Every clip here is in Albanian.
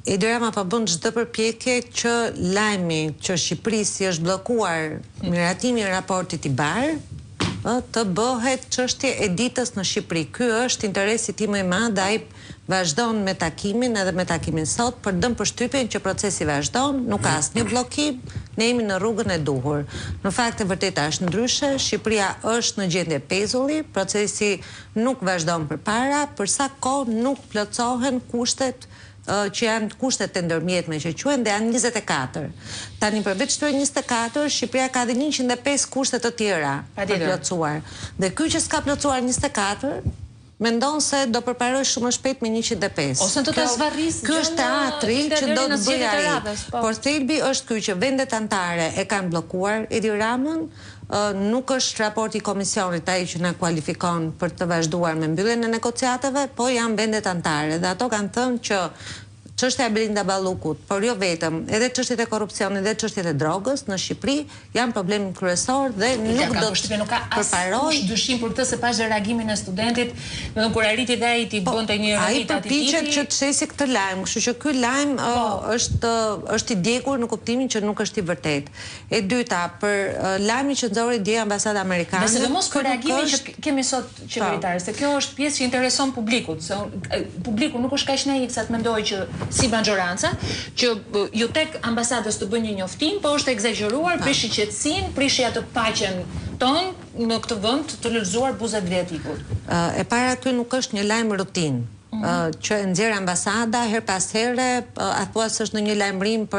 Edi Rama pa bën çdo përpjekje që lajmi që Shqipërisi është bllokuar miratimi i raportit i Bar të bëhet çështje e ditës në Shqipëri. Ky është interesi tim më i madh, ai vazhdon me takimin edhe me takimin sot për dëm përshtypjen që procesi vazhdon, nuk ka asnjë bllokim, ne jemi në rrugën e duhur. Në fakt e vërteta është ndryshe, Shqipëria është në gjendje pezulli, procesi nuk vazhdon përpara, për sa kohë nuk plotësohen kushtet që janë kushtet e ndërmjetme që quhen dhe janë 24. Tani përveç këtyre 24, Shqipëria ka dhe 105 kushte të tjera për plotësuar. Dhe ky që s'ka plotësuar 24, mendon se do përparoj shumë shpejt me 105. Ose do të zvarris. Ky është teatri që do të bëjë ai. Por thelbi është ky që vendet anëtare e kanë bllokuar Edi Ramën. Nuk është raporti i komisionit ai që na kualifikon për të vazhduar me mbylljen e negociatave, po janë vendet anëtare dhe ato kanë thënë që çështja e Belinda Ballukut, por jo vetëm, edhe çështjet e korrupsionit dhe çështjet e drogës në Shqipëri janë problem kryesor dhe nuk do të përparoj dyshim për këtë se pas reagimin e studentit, domethënë kur arriti dhe ai ti bënte një rrit atij. Ai përpiqet që të shesi këtë lajm, kështu që ky lajm është i djegur në kuptimin që nuk është i vërtetë. E dyta, për lajmin që nxori dje ambasada amerikane. Dhe sidomos për reagimin që kemi sot qeveritar, se kjo është pjesë që intereson publikut, se publiku nuk është kaq naiv sa të mendojë që si maggioranza, që ju tek ambasadës të bëjnë një njoftim, po është egzageruar, prishi qetësinë, prishi atë paqen tonë në këtë vend të lulëzuar buzët Adriatikut. E para ky nuk është një lajm rutinë. Që e nxjerr ambasada her pas here, apo është në një lajmërim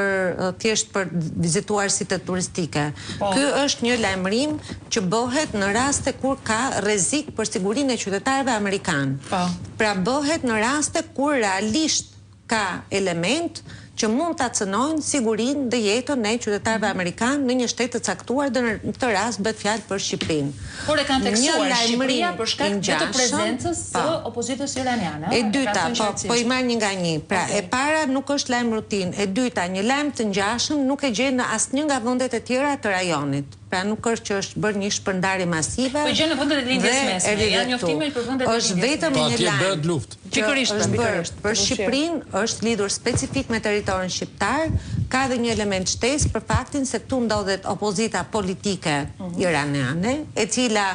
thjesht për vizituar site turistike. Ky është një lajmërim që bëhet në raste kur ka rrezik për sigurinë e qytetarëve amerikanë. Pra bëhet në raste kur realisht ka element që mund ta cënojnë sigurinë dhe jetën e qytetarëve amerikanë në një shtet të caktuar dhe në këtë rast bëhet fjalë për Shqipërinë. Por e kanë tekstuar Shqipëria për shkak të prezencës së opozitës iraniane. E dyta, po i marr një nga një. Pra, e para nuk është lajm rutinë. E dyta, një lajm të ngjashëm nuk e gjen në asnjë nga vendet e tjera të rajonit. Pra nuk është që është bërë një shpërndarje masive. Po gjen në vendet e lindjes mesme. Janë njoftime për vendet e lindjes mesme. Është vetëm një lajm. Pikërisht për Shqipërinë, është lidhur specifik me territorin shqiptar, ka dhe një element shtesë për faktin se këtu ndodhet opozita politike iraniane, e cila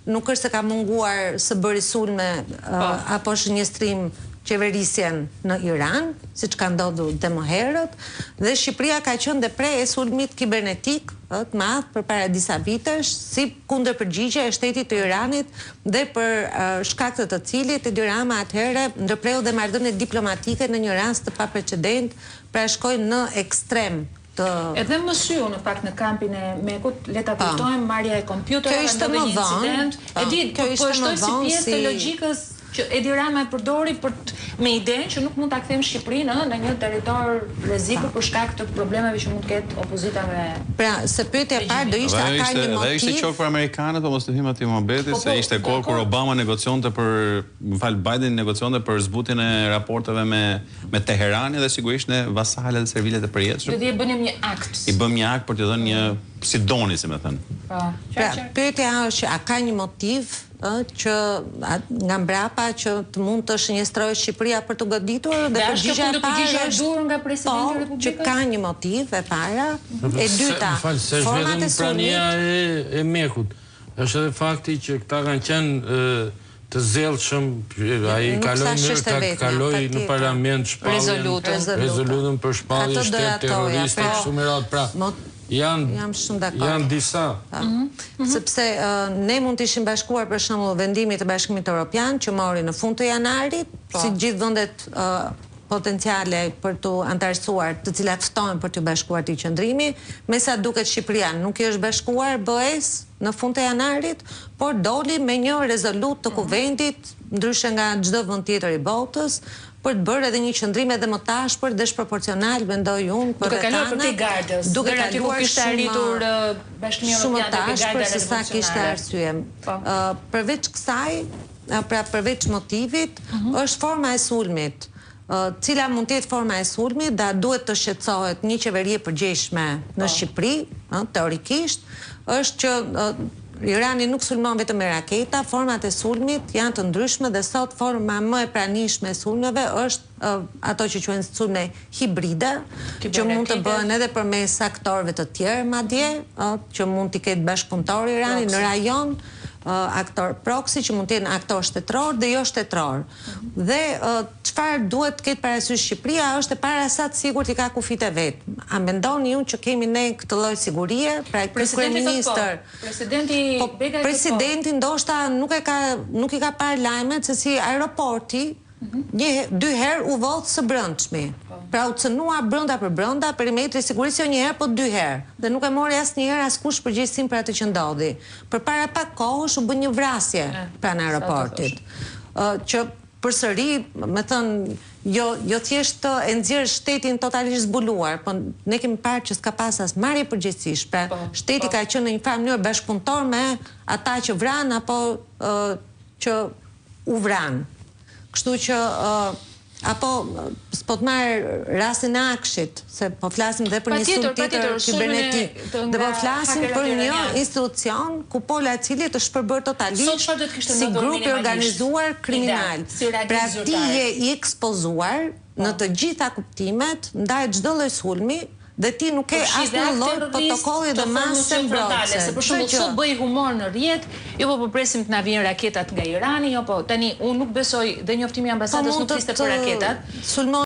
nuk është se ka munguar së bëri sulme apo shënjestrim qeverisjen në Iran, siç ka ndodhur dhe më herët, dhe Shqipëria ka qenë dhe prej e sulmit kibernetik të madh përpara disa vitesh, si kundërpërgjigje e shtetit të Iranit dhe për shkak të cilit Edi Rama atëherë ndërpreu dhe marrëdhënie diplomatike në një rast të paprecedent, pra shkoi në ekstrem. Edhe më shyu në fakt në kampin e Mekut, le ta kuptojmë marrja e kompjuterave, ndodhi një incident. E di, po shtoj si pjesë të logjikës që Edi Rama e përdori me idenë që nuk mund ta kthejmë Shqipërinë në një territor rreziku për shkak të problemeve që mund të ketë opozita me. Pra, se pyetja e parë do ishte a ka një motiv. Dhe ishte qoftë për amerikanët, po mos të hym atij mohabeti se ishte kohë kur Obama negociante Biden negociante për zbutjen e raporteve me Teheranin dhe sigurisht ne vasalët dhe servilet e përjetshëm. Do të bënim një akt. I bëm një akt për të dhënë një si doni, si më thënë. Pra, pyetja është që a ka një motiv që nga mbrapa që të mund të shënjestrojë Shqipëria për të goditur dhe përgjigjja e parë është nga presidenti i Republikës. Që ka një motiv e para, e dyta, format e prania e Mekut. Është edhe fakti që këta kanë qenë të zellshëm, ai kaloi në parlament rezolutën për shpallje shtetit terroriste kështu me radhë. Pra, janë disa. Sepse ne mund të ishim bashkuar për shembull vendimit të Bashkimit Evropian që mori në fund të janarit, si gjithë vendet potenciale për të antarësuar, të cilat ftohen për të bashkuar të qëndrimi, me sa duket Shqipëria nuk i është bashkuar BE-s në fund të janarit, por doli me një rezolut të kuventit, ndryshe nga çdo vend tjetër i botës, për të bërë edhe një qëndrim edhe më tashpër dhe shproporcional, mendoj unë, duke kaluar për Tigardës, duke kaluar shumë tashpër se sa kishte arsye. Përveç kësaj, pra përveç motivit, është forma e sulmit. Cila mund të jetë forma e sulmit, da duhet të shqetësohet një qeveri e përgjegjshme në Shqipëri, teorikisht, është që Irani nuk sulmon vetëm me raketa, format e sulmit janë të ndryshme dhe sot forma më e pranishme e sulmeve është ato që quhen sulme hibride, që mund të bëhen edhe përmes aktorëve të tjerë madje, që mund t'i ketë bashkëpunëtor Irani në rajon, aktor proxy që mund të jenë aktor shtetëror dhe jo shtetëror. Dhe çfarë duhet të ketë parasysh Shqipëria është e parasat sigurt i ka kufit e vet. A mendoni ju që kemi ne këtë lloj sigurie? Pra kryeministër. Presidenti ndoshta nuk i ka parë lajmet se si aeroporti dy herë u vodh së brëndshmi. Pra u cënua brënda për brënda, perimetri sigurisë jo një herë, po 2 herë. Dhe nuk e mori asnjëherë askush përgjegjësinë për atë që ndodhi. Përpara pak kohësh u bë një vrasje pranë aeroportit. Që përsëri, me thënë, jo thjesht e nxjerr shtetin totalisht zbuluar, po ne kemi parë që s'ka pas as marrje përgjegjësish. Pra shteti ka qenë në një farë mënyrë bashkëpunëtor me ata që vranë apo që u vranë. Kështu që, apo s'po të marrë rastin e Akshit, se po flasim dhe për një sulm tjetër kibernetik, dhe po flasim për një institucion ku pola e cili të shpërbër totalisht si grup i organizuar kriminal. Pra ti je i ekspozuar në të gjitha kuptimet ndaj çdo lloj sulmi, dhe ti nuk ke asnjë lloj protokolli dhe masë mbrojtëse. Se për shembull sot bëj humor në rrjet, jo po presim të na vijnë raketat nga Irani, jo po tani unë nuk besoj dhe njoftimi i ambasadës nuk ishte për raketat.